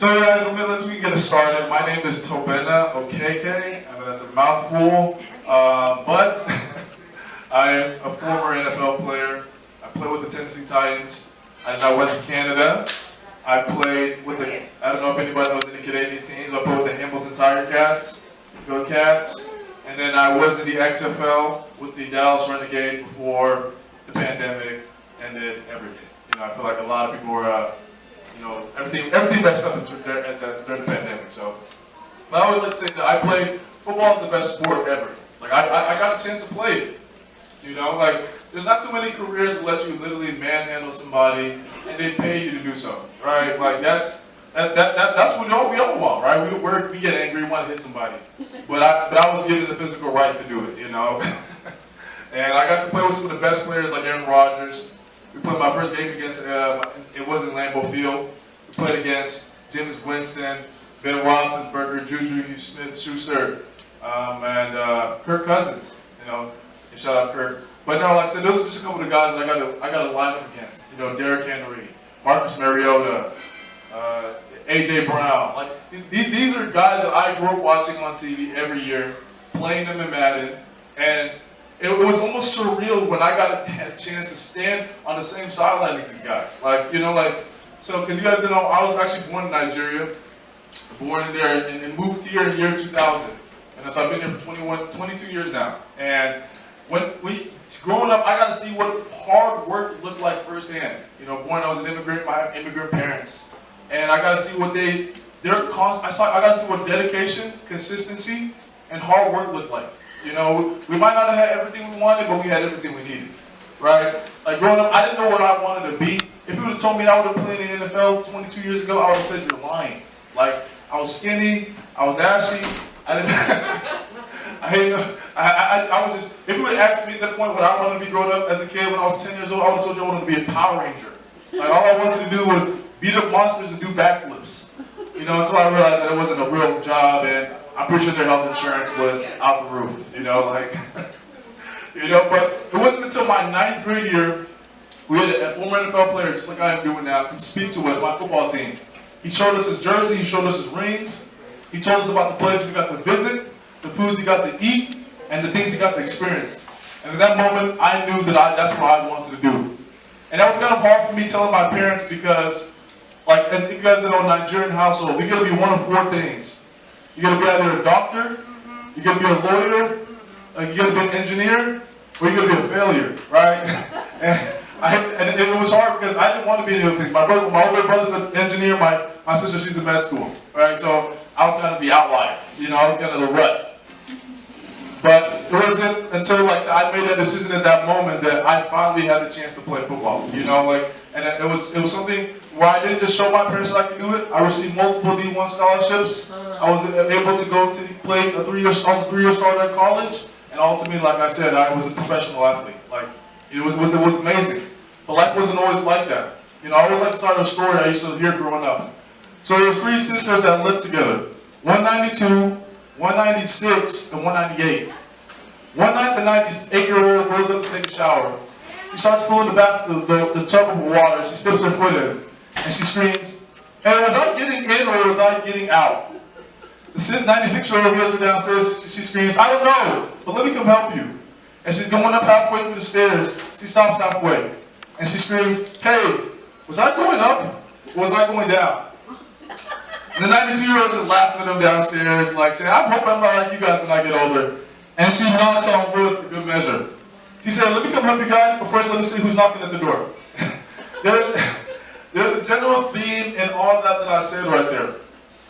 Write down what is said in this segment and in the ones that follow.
So guys, let's get it started. My name is Tobenna, OKK. I mean, that's a mouthful, but I am a former NFL player. I played with the Tennessee Titans. And I went to Canada. I played with the, I don't know if anybody knows any Canadian teams. I played with the Hamilton Tiger Cats, Go Cats. And then I was in the XFL with the Dallas Renegades before the pandemic ended everything. You know, I feel like a lot of people were, everything messed up during the pandemic. So, but I would like to say that I played football is the best sport ever. Like I got a chance to play it. You know, like there's not too many careers that let you literally manhandle somebody and they pay you to do so, right? Like that's what we all want, right? We get angry, we want to hit somebody, but I was given the physical right to do it, you know. And I got to play with some of the best players like Aaron Rodgers. We played my first game against, it wasn't Lambeau Field. We played against James Winston, Ben Roethlisberger, Juju Smith-Schuster, and Kirk Cousins. You know, and shout out Kirk. But no, like I said, those are just a couple of guys that I got to line up against. You know, Derrick Henry, Marcus Mariota, AJ Brown. Like these are guys that I grew up watching on TV every year, playing them in Madden, and it was almost surreal when I got a chance to stand on the same sideline as these guys. Like, you know, like, so, because you guys don't know, I was actually born in Nigeria, born in there, and moved here in the year 2000. And so I've been here for 22 years now. And growing up, I got to see what hard work looked like firsthand. You know, I was an immigrant, I have immigrant parents. And I got to see what I got to see what dedication, consistency, and hard work looked like. You know, we might not have had everything we wanted, but we had everything we needed, right? Like growing up, I didn't know what I wanted to be. If you would have told me I would have played in the NFL 22 years ago, I would have said you're lying. Like, I was skinny, I was ashy, I didn't, I would just, if you would have asked me at that point what I wanted to be growing up as a kid when I was 10 years old, I would have told you I wanted to be a Power Ranger. Like, all I wanted to do was beat up monsters and do backflips. You know, until I realized that it wasn't a real job, and I'm pretty sure their health insurance was out the roof, you know, like, you know, but it wasn't until my 9th grade year, we had a former NFL player, just like I am doing now, come speak to us, my football team. He showed us his jersey, he showed us his rings, he told us about the places he got to visit, the foods he got to eat, and the things he got to experience. And at that moment, I knew that that's what I wanted to do. And that was kind of hard for me telling my parents because, like, as if you guys know, Nigerian household, we gotta be one of 4 things. You gotta be either a doctor, you gotta be a lawyer, you gotta be an engineer, or you gotta be a failure, right? and it was hard because I didn't want to be any of those things. My older brother's an engineer, my sister, she's in med school, right? So I was kind of the outlier, you know, I was kind of the rut. But it wasn't until like I made that decision at that moment that I finally had the chance to play football, you know, like, and it was something where I didn't just show my parents that I could do it. I received multiple D1 scholarships. I was able to go to play I was a 3-year starter in college, and ultimately, like I said, I was a professional athlete. Like it was amazing. But life wasn't always like that. You know, I always like to start a story I used to hear growing up. So there was 3 sisters that lived together: 192, 196, and 198. One night, the 98-year-old goes up to take a shower. She starts filling the tub of water. She sticks her foot in, and she screams, "Hey, was I getting in or was I getting out?" The 96-year-old goes her downstairs. She screams, "I don't know, but let me come help you." And she's going up halfway through the stairs. She stops halfway, and she screams, "Hey, was I going up or was I going down?" And the 92-year-old is laughing at them downstairs, like saying, "I hope I'm not like you guys when I get older." And she knocks on wood for good measure. She said, "Let me come help you guys, but first let me see who's knocking at the door." There's a general theme in all of that I said right there.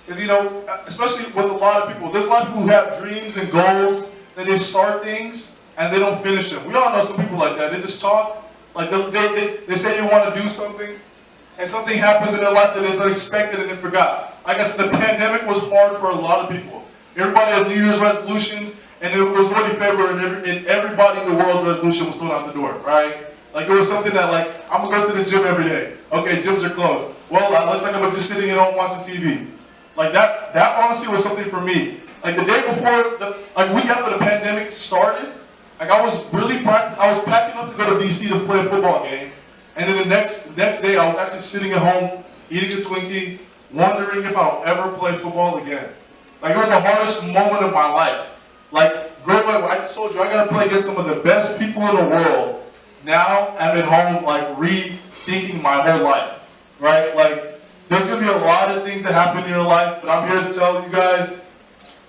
Because, you know, especially with a lot of people, there's a lot of people who have dreams and goals, that they start things and they don't finish them. We all know some people like that. They just talk, like they say they want to do something, and something happens in their life that is unexpected and they forgot. Like I said, the pandemic was hard for a lot of people. Everybody had New Year's resolutions, and it was really favorable, and everybody in the world's resolution was thrown out the door, right? Like it was something that, like, I'm gonna go to the gym every day. Okay, gyms are closed. Well, looks like I'm just sitting at home watching TV. Like that honestly was something for me. Like the day before, like week after the pandemic started, like I was packing up to go to DC to play a football game, and then the next day I was actually sitting at home eating a Twinkie, wondering if I'll ever play football again. Like, it was the hardest moment of my life. Like, growing up, I just told you, I got to play against some of the best people in the world. Now, I'm at home, like, rethinking my whole life, right? Like, there's going to be a lot of things that happen in your life, but I'm here to tell you guys,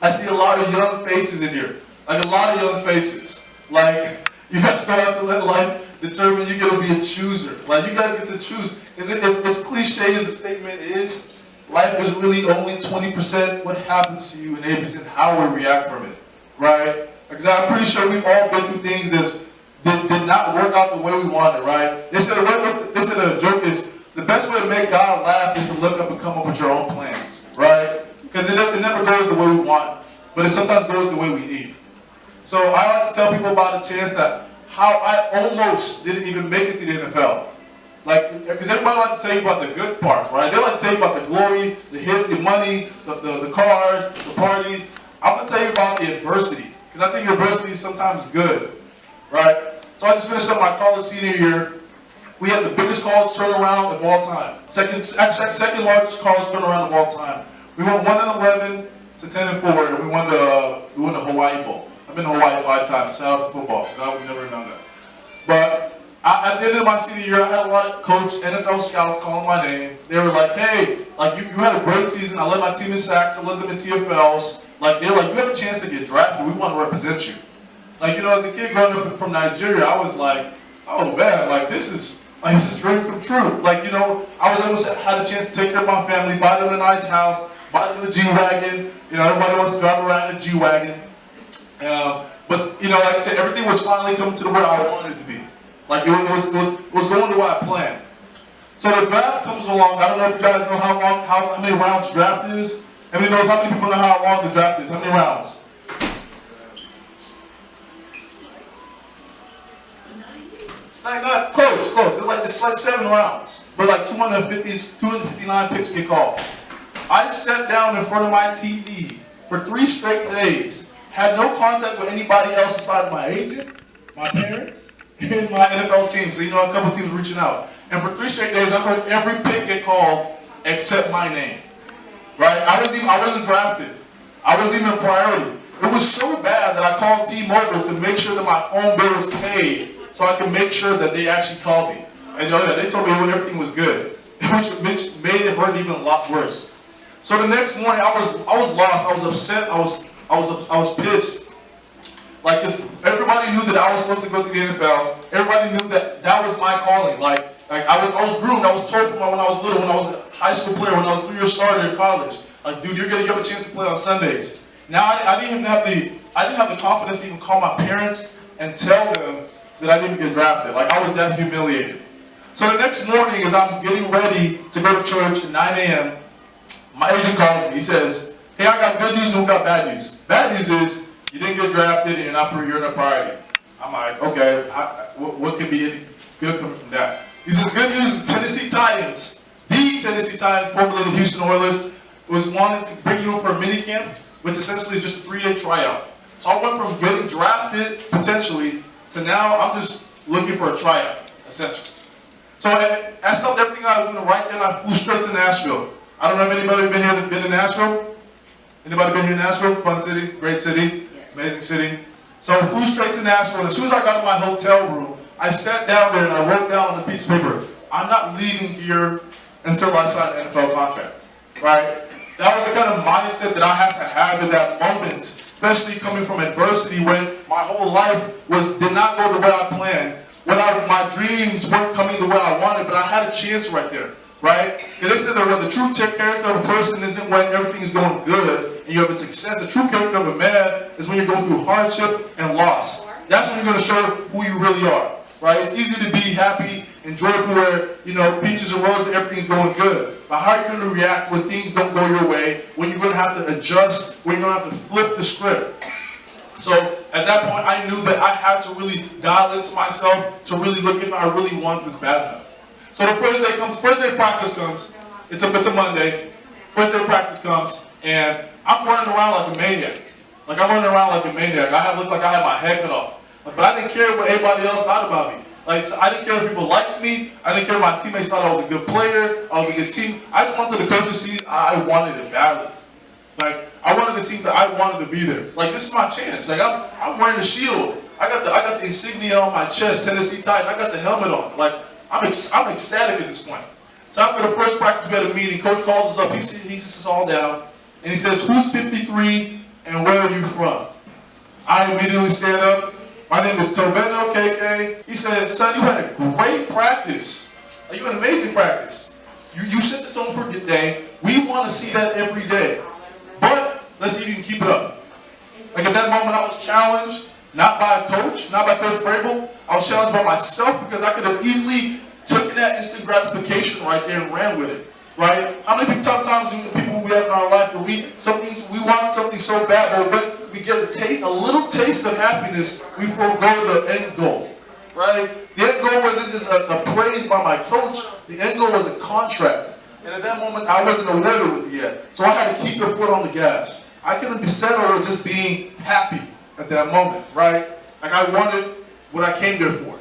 I see a lot of young faces in here. Like, a lot of young faces. Like, you guys don't have to let life determine you're going to be a chooser. Like, you guys get to choose. As cliche as the statement is, life is really only 20% what happens to you and 80% how we react from it, right? Because I'm pretty sure we've all been through things that did not work out the way we wanted, right? They said a joke is, the best way to make God laugh is to look up and come up with your own plans, right? Because it never goes the way we want, but it sometimes goes the way we need. So I like to tell people about a chance that how I almost didn't even make it to the NFL. Like, because everybody likes to tell you about the good parts, right? They like to tell you about the glory, the hits, the money, the cars, the parties. I'm going to tell you about the adversity, because I think adversity is sometimes good, right? So I just finished up my college senior year. We had the biggest college turnaround of all time. Second largest college turnaround of all time. We went 1-11 to 10-4, and we won the Hawaii Bowl. I've been to Hawaii 5 times. Shout out to football, because I would never have done that. But at the end of my senior year, I had a lot of NFL scouts calling my name. They were like, hey, like you had a great season. I led my team in sacks. I led them in TFLs. Like, they're like, you have a chance to get drafted. We want to represent you. Like, you know, as a kid growing up from Nigeria, I was like, oh man, like this is dream come true. Like, you know, I was able to had a chance to take care of my family, buy them a nice house, buy them a G-Wagon. You know, everybody wants to drive around in a G-Wagon. But, you know, like I said, everything was finally coming to the way I wanted it to be. Like, it was going the way I planned. So the draft comes along. I don't know if you guys know how many rounds draft is. How many people know how long the draft is? How many rounds? It's not close. It's like 7 rounds. But like 259 picks get called. I sat down in front of my TV for 3 straight days. Had no contact with anybody else besides my agent, my parents, and my NFL team. So, you know, a couple teams reaching out. And for 3 straight days, I heard every pick get called except my name. Right? I wasn't drafted. I wasn't even a priority. It was so bad that I called T-Mobile to make sure that my phone bill was paid so I could make sure that they actually called me. And they told me everything was good, which made it hurt even a lot worse. So the next morning, I was lost. I was upset. I was pissed. Like, 'cause everybody knew that I was supposed to go to the NFL. Everybody knew that that was my calling. Like I was groomed. I was told from when I was little, when I was a high school player, when I was a 3-year starter in college. Like, dude, you have a chance to play on Sundays. Now I didn't have the confidence to even call my parents and tell them that I didn't get drafted. Like, I was that humiliated. So the next morning, as I'm getting ready to go to church at 9 a.m., my agent calls me. He says, hey, I got good news and we got bad news. Bad news is you didn't get drafted and you're not a priority. I'm like, okay, what could be any good coming from that? He says, good news, the Tennessee Titans, formerly the Houston Oilers, was wanting to bring you in for a mini camp, which essentially is just a 3-day tryout. So I went from getting drafted, potentially, to now I'm just looking for a tryout, essentially. So I stopped everything I was doing right then. I flew straight to Nashville. I don't know if anybody been to Nashville? Anybody been here in Nashville? Fun city, great city, yes. Amazing city. So I flew straight to Nashville, and as soon as I got to my hotel room, I sat down there and I wrote down on a piece of paper, I'm not leaving here until I sign an NFL contract, right? That was the kind of mindset that I had to have at that moment, especially coming from adversity when my whole life did not go the way I planned. My dreams weren't coming the way I wanted, but I had a chance right there, right? And they said that the true character of a person isn't when everything is going good and you have a success. The true character of a man is when you're going through hardship and loss. That's when you're going to show who you really are, right? It's easy to be happy and joyful where, you know, peaches and roses, everything's going good. But how are you going to react when things don't go your way, when you're going to have to adjust, when you're going to have to flip the script? So at that point, I knew that I had to really dial into myself to really look if I really want this bad enough. So the first day of practice comes. It's a Monday. First day of practice comes, and I'm running around like a maniac. I looked like I had my head cut off. But I didn't care what anybody else thought about me. Like, so I didn't care if people liked me. I didn't care if my teammates thought I was a good player. I was a good team. I just wanted the coach to see I wanted it badly. Like, I wanted the team that I wanted to be there. Like, this is my chance. Like, I'm wearing the shield. I got the insignia on my chest, Tennessee Titan. I got the helmet on. Like, I'm ecstatic at this point. So after the first practice, we had a meeting. Coach calls us up. He sits us all down, and he says, "Who's 53 and where are you from?" I immediately stand up. My name is Tobenna, KK. He said, "Son, you had a great practice. Like, you had an amazing practice. You set the tone for the day. We want to see that every day. But let's see if you can keep it up." Like, at that moment, I was challenged, not by a coach, not by Coach Vrabel. I was challenged by myself because I could have easily taken that instant gratification right there and ran with it. Right? How many sometimes people we have in our life where we want something so bad, but when we get a little taste of happiness, we forego the end goal. Right? The end goal wasn't just a praise by my coach. The end goal was a contract. And at that moment, I wasn't aware with it yet. So I had to keep the foot on the gas. I couldn't be settled with just being happy at that moment, right? Like, I wanted what I came there for.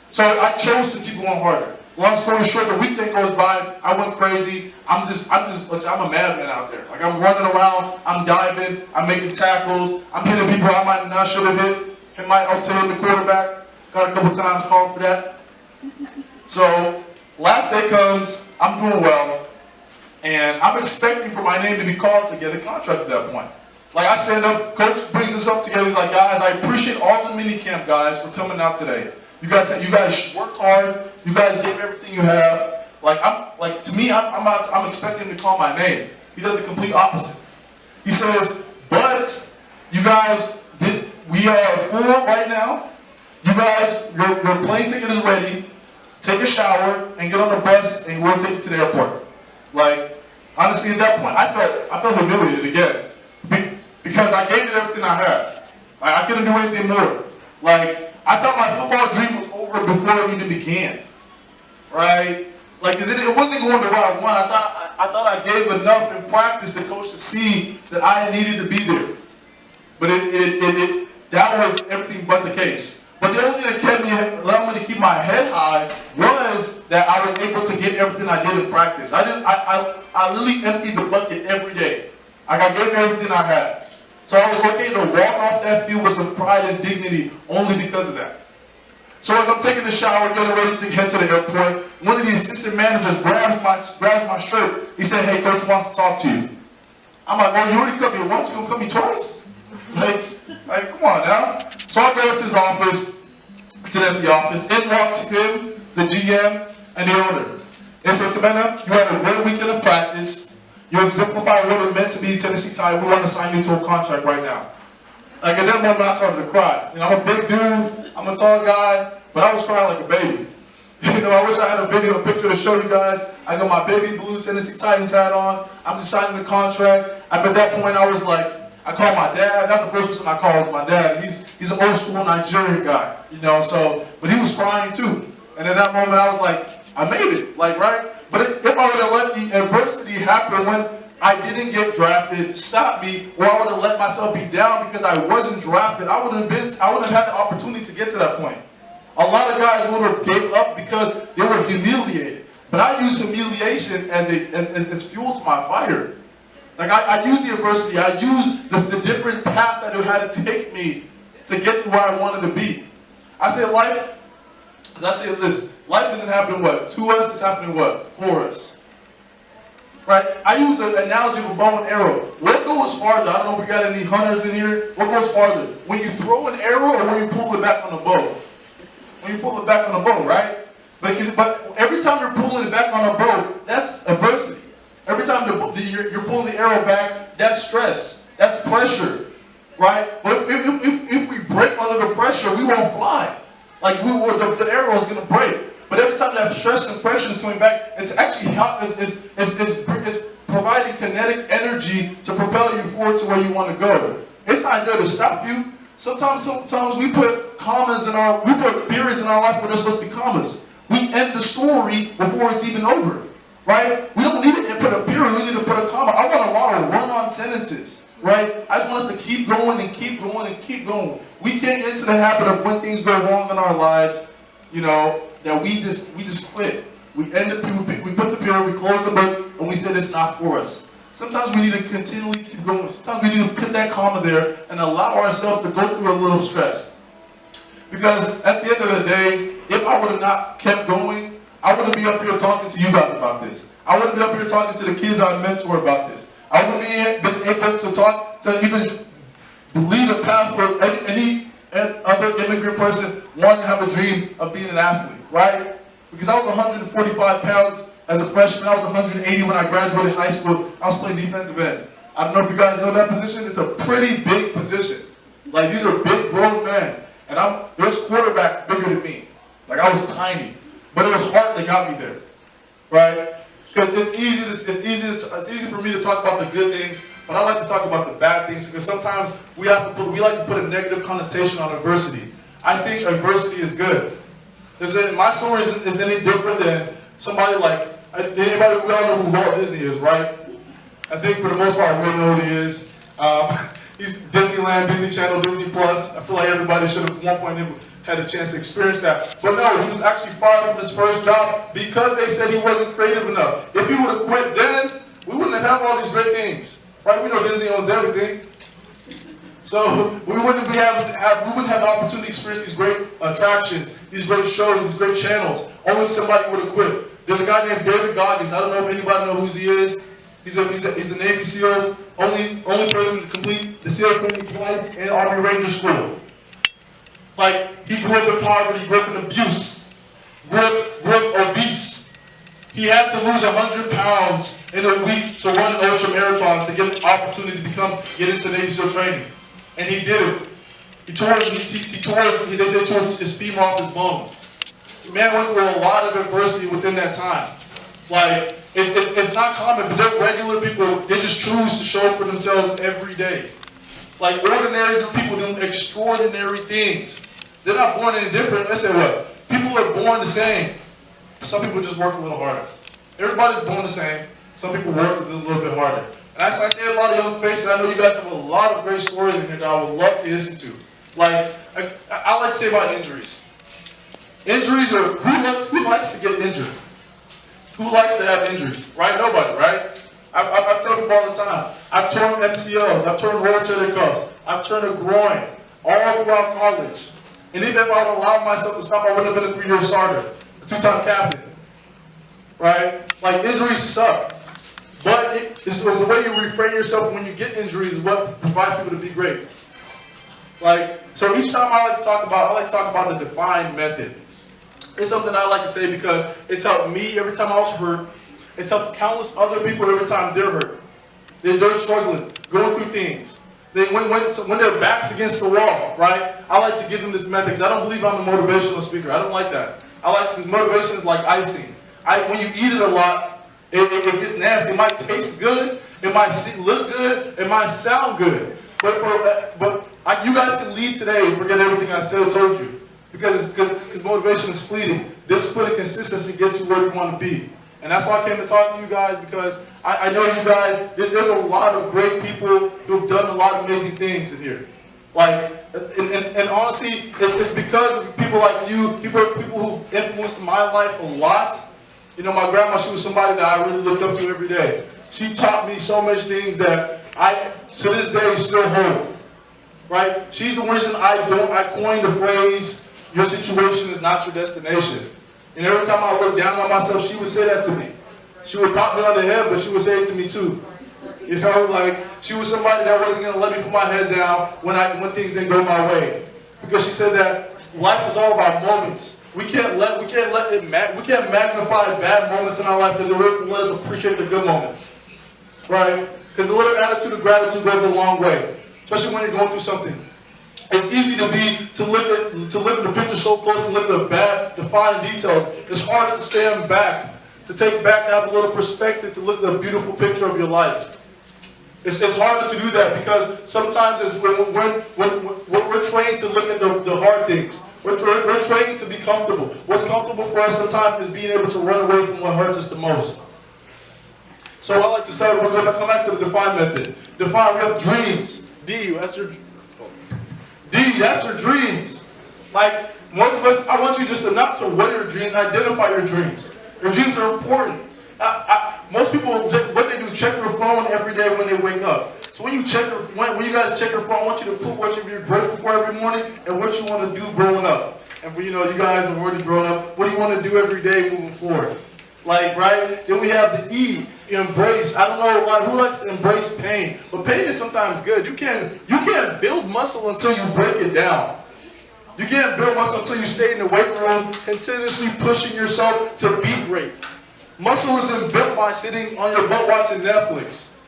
So I chose to keep going harder. Long story short, the weekend goes by, I went crazy. I'm a madman out there. Like, I'm running around, I'm diving, I'm making tackles, I'm hitting people I might not should have hit. I was hitting the quarterback. Got a couple times called for that. So last day comes, I'm doing well, and I'm expecting for my name to be called to get a contract at that point. Like, I stand up, coach brings us up together. He's like, "Guys, I appreciate all the mini camp guys for coming out today. You guys work hard. You guys give everything you have." To me, I'm expecting him to call my name. He does the complete opposite. He says, "But you guys we are full right now. You guys, your plane ticket is ready. Take a shower and get on the bus, and we'll take you to the airport." Like, honestly, at that point, I felt humiliated again because I gave it everything I had. Like, I couldn't do anything more. Like, I thought my football dream was over before it even began, right? Like, it wasn't going the way I wanted. I thought I gave enough in practice to coach to see that I needed to be there, but that was everything but the case. But the only thing that allowed me to keep my head high was that I was able to get everything I did in practice. I literally emptied the bucket every day. Like, I gave everything I had. So I was okay to walk off that field with some pride and dignity only because of that. So as I'm taking the shower, getting ready to head to the airport, one of the assistant managers grabs my shirt. He said, "Hey, coach wants to talk to you." I'm like, "Well, you already come here once, you gonna come here twice?" Like, come on now. So I go to his office, to the empty office. In walks him, the GM, and the owner. They said, "Tobenna, you had a great weekend of practice. You exemplify what it meant to be Tennessee Titan. We want to sign you to a contract right now." Like, at that moment, I started to cry. You know, I'm a big dude, I'm a tall guy, but I was crying like a baby. You know, I wish I had a picture to show you guys. I got my baby blue Tennessee Titans hat on. I'm just signing the contract. And at that point, I was like, I called my dad. That's the first person I called was my dad. He's an old school Nigerian guy, you know, but he was crying too. And at that moment, I was like, I made it, like, right? But if I would have let the adversity happen when I didn't get drafted stop me, or I would have let myself be down because I wasn't drafted, I wouldn't have had the opportunity to get to that point. A lot of guys would have gave up because they were humiliated. But I use humiliation as fuel to my fire. Like, I use the adversity, I use the different path that it had to take me to get to where I wanted to be. I say life isn't happening what? To us, it's happening what? For us. Right? I use the analogy of a bow and arrow. What goes farther? I don't know if we got any hunters in here. What goes farther? When you throw an arrow or when you pull it back on the bow? When you pull it back on the bow, right? But every time you're pulling it back on a bow, that's adversity. Every time you're pulling the arrow back, that's stress. That's pressure. Right? But if we break under the pressure, we won't fly. Like, the arrow is going to break. But every time that stress and pressure is coming back, it's actually it's providing kinetic energy to propel you forward to where you want to go. It's not there to stop you. Sometimes we put periods in our life where there's supposed to be commas. We end the story before it's even over. Right? We don't need to put a period, we need to put a comma. I want a lot of run-on sentences. Right? I just want us to keep going and keep going and keep going. We can't get into the habit of when things go wrong in our lives, you know, that we just quit. We end up, we put the period, we close the book, and we said it's not for us. Sometimes we need to continually keep going. Sometimes we need to put that comma there and allow ourselves to go through a little stress. Because at the end of the day, if I would have not kept going, I wouldn't be up here talking to you guys about this. I wouldn't be up here talking to the kids I mentor about this. I wouldn't be been able to talk to even lead a path for any other immigrant person wanting to have a dream of being an athlete, right? Because I was 145 pounds as a freshman. I was 180 when I graduated high school. I was playing defensive end. I don't know if you guys know that position. It's a pretty big position. Like, these are big, grown men. And there's quarterbacks bigger than me. Like, I was tiny. But it was heart that got me there, right? Because it's easy for me to talk about the good things, but I like to talk about the bad things, because sometimes we like to put a negative connotation on adversity. I think adversity is good. My story is any different than somebody like anybody. We all know who Walt Disney is, right? I think for the most part we know who he is. He's Disneyland, Disney Channel, Disney Plus. I feel like everybody should have at one point had a chance to experience that. But no, he was actually fired from his first job because they said he wasn't creative enough. If he would have quit then, we wouldn't have all these great things. Right? We know Disney owns everything. So we wouldn't have the opportunity to experience these great attractions, these great shows, these great channels. Only if somebody would have quit. There's a guy named David Goggins. I don't know if anybody knows who he is. He's a Navy SEAL, only person to complete the SEAL training twice in Army Ranger School. Like, he grew up in poverty, grew up in abuse, grew up obese. He had to lose 100 pounds in a week to run an ultra marathon to get an opportunity to get into Navy SEAL training. And he did it. They tore his femur off his bone. The man went through a lot of adversity within that time. Like, it's not common, but they're regular people. They just choose to show up for themselves every day. Like, ordinary people do extraordinary things. They're not born any different. Let's say what? People are born the same. Some people just work a little harder. Everybody's born the same. Some people work a little bit harder. And I see a lot of young faces. I know you guys have a lot of great stories in here that I would love to listen to. Like, I like to say about injuries. Injuries are, who likes to get injured? Who likes to have injuries? Right? Nobody, right? I tell people all the time. I've torn MCLs. I've torn rotator cuffs. I've torn a groin all throughout college. And even if I would allow myself to stop, I wouldn't have been a 3-year starter, a 2-time captain. Right? Like, injuries suck. But it's the way you refrain yourself when you get injuries is what provides people to be great. Like, so each time I like to talk about the defined method. It's something I like to say because it's helped me every time I was hurt. It's helped countless other people every time they're hurt. They're struggling, going through things. When their back's against the wall, right? I like to give them this method because I don't believe I'm a motivational speaker. I don't like that. Because motivation is like icing. When you eat it a lot, it gets nasty. It might taste good. It might look good. It might sound good. But you guys can leave today and forget everything I said or told you. Because motivation is fleeting. Discipline and consistency get you where you want to be. And that's why I came to talk to you guys, because I know you guys, there's a lot of great people who've done a lot of amazing things in here. Like, and honestly, it's because of people like you, people who've influenced my life a lot. You know, my grandma, she was somebody that I really looked up to every day. She taught me so much things that I, to this day, still hold. Right? She's the reason I coined the phrase, your situation is not your destination. And every time I look down on myself, she would say that to me. She would pop me on the head, but she would say it to me too. You know, like, she was somebody that wasn't going to let me put my head down when things didn't go my way. Because she said that life is all about moments. We can't magnify bad moments in our life because it will let us appreciate the good moments. Right? Because the little attitude of gratitude goes a long way. Especially when you're going through something. It's easy to live in the picture so close and look at the bad, the fine details. It's harder to stand back, to take back, to have a little perspective, to look at the beautiful picture of your life. It's harder to do that because sometimes we're trained to look at the hard things. We're trained to be comfortable. What's comfortable for us sometimes is being able to run away from what hurts us the most. So I like to say, we're going to come back to the define method. Define, we have dreams. That's your dreams. Like, Most of us, I want you just to not to what are your dreams, identify your dreams. Your dreams are important. Most people, what they do, check their phone every day when they wake up. So when you when you guys check your phone, I want you to put what you're grateful for every morning and what you want to do growing up. And for you guys have already grown up, what do you want to do every day moving forward? Like, right? Then we have the E, embrace. I don't know who likes to embrace pain, but pain is sometimes good. You can't build muscle until you break it down. You can't build muscle until you stay in the weight room, continuously pushing yourself to be great. Muscle isn't built by sitting on your butt watching Netflix.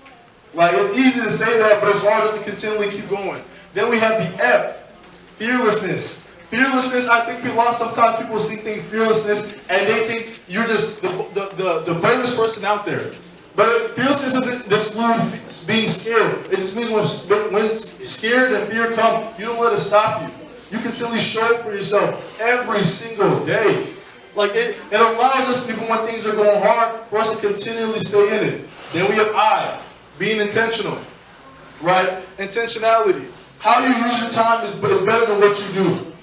Like, it's easy to say that, but it's harder to continually keep going. Then we have the F, fearlessness. Fearlessness, I think sometimes people think fearlessness and they think you're just the bravest person out there. But fearlessness doesn't exclude being scared. It just means when scared and fear come, you don't let it stop you. You continually show up for yourself every single day. Like it allows us, even when things are going hard, for us to continually stay in it. Then we have I, being intentional, right? Intentionality. How you use your time is better than what you do.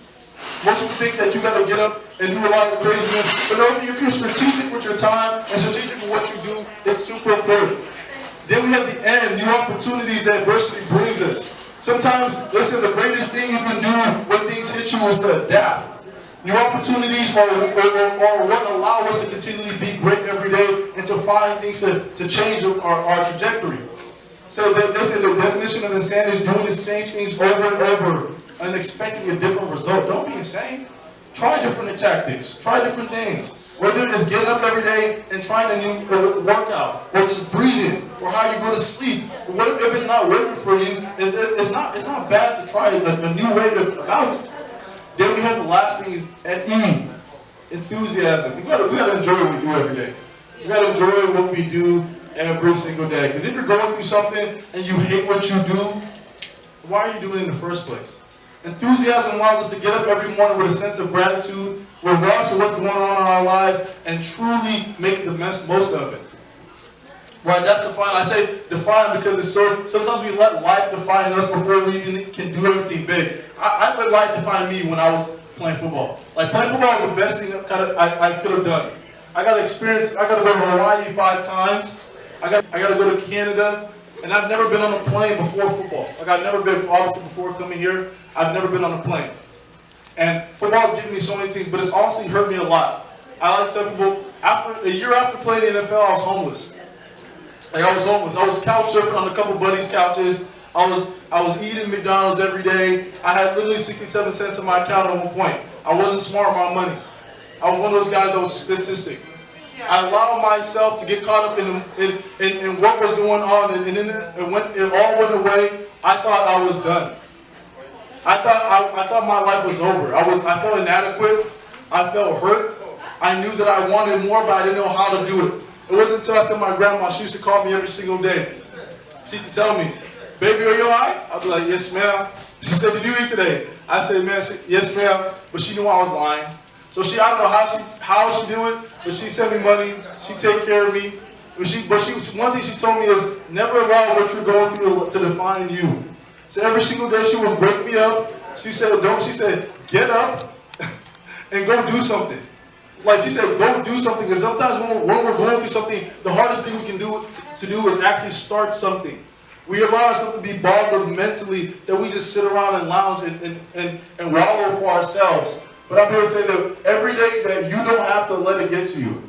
Most people think that you got to get up and do a lot of craziness, but no, if you're strategic with your time and strategic with what you do, it's super important. Then we have the N, new opportunities that adversity brings us. Sometimes, listen, the greatest thing you can do when things hit you is to adapt. New opportunities are what allow us to continually be great every day and to find things to change our trajectory. So they say the definition of insanity is doing the same things over and over and expecting a different result. Don't be insane. Try different tactics. Try different things. Whether it's getting up every day and trying a new workout, or just breathing, or how you go to sleep. What if it's not working for you? It's not bad to try a new way about it. Then we have the last thing is at E, enthusiasm. We gotta enjoy what we do every day. We gotta enjoy what we do every single day. Because if you're going through something and you hate what you do, why are you doing it in the first place? Enthusiasm allows us to get up every morning with a sense of gratitude, regardless of what's going on in our lives, and truly make the most of it. Right, that's define. I say define because it's so. Sometimes we let life define us before we even can do everything big. I let life define me when I was playing football. Like playing football was the best thing I could have done. I got to experience. I got to go to Hawaii 5 times. I got to go to Canada, and I've never been on a plane before football. Like I've never been, obviously before coming here, I've never been on a plane. And football's given me so many things, but it's honestly hurt me a lot. I like to tell people, a year after playing the NFL, I was homeless. Like I was homeless. I was couch surfing on a couple buddies' couches. I was eating McDonald's every day. I had literally 67 cents in my account at one point. I wasn't smart with my money. I was one of those guys that was statistic. I allowed myself to get caught up in what was going on, and when it all went away, I thought I was done. I thought my life was over. I felt inadequate. I felt hurt. I knew that I wanted more, but I didn't know how to do it. It wasn't until I said my grandma, she used to call me every single day. She used to tell me, "Baby, are you alright?" I'd be like, "Yes, ma'am." She said, "Did you eat today?" I said, "Man, yes, ma'am." But she knew I was lying. So I don't know how she do it, but she sent me money. She take care of me. One thing she told me is never allow what you're going through to define you. So every single day she would break me up. She said, "Get up and go do something." Like she said, go do something. Because sometimes when we're going through something, the hardest thing we can do is actually start something. We allow ourselves to be boggled mentally that we just sit around and lounge and wallow for ourselves. But I'm here to say that every day that you don't have to let it get to you.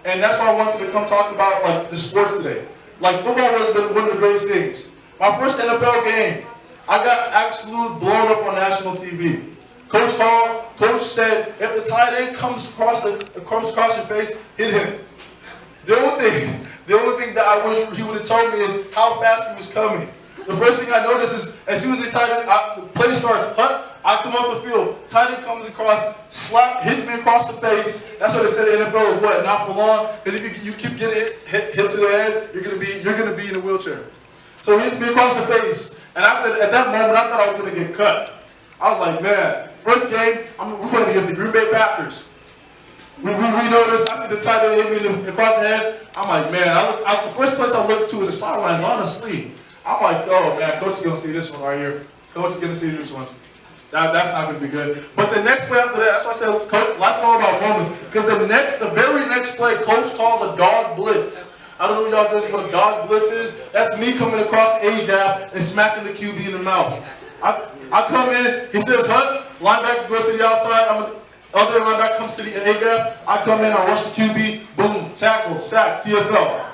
And that's why I wanted to come talk about like the sports today. Like football was one of the greatest things. My first NFL game, I got absolute blown up on national TV. Coach said, if the tight end comes across your face, hit him. The only thing that I wish he would have told me is how fast he was coming. The first thing I noticed is as soon as the tight end, the play starts, I come up the field, tight end comes across, hits me across the face. That's what they said in the NFL is what, not for long. Because if you keep getting hit to the head, you're gonna be in a wheelchair. So he hits me across the face, and at that moment I thought I was gonna get cut. I was like, man. First game, we're playing against the Green Bay Packers. We know this. I see the tight end hit me across the head. I'm like, man. The first place I look to is the sidelines, honestly. I'm like, oh, man, Coach is going to see this one right here. Coach is going to see this one. That's not going to be good. But the next play after that, that's why I said, Coach, life's all about moments. Because the very next play, Coach calls a dog blitz. I don't know y'all know what a dog blitz is. That's me coming across the A-gap and smacking the QB in the mouth. I come in, he says, Hunt, linebacker goes to the outside, other linebacker comes to the A-gap, I come in, I rush the QB, boom, tackle, sack, TFL.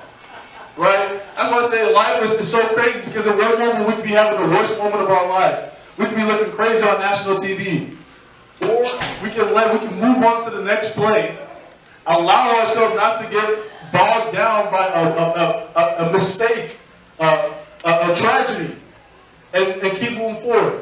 Right? That's why I say life is so crazy, because in one moment we could be having the worst moment of our lives. We could be looking crazy on national TV. Or we can move on to the next play, allow ourselves not to get bogged down by a mistake, a tragedy, and keep moving forward.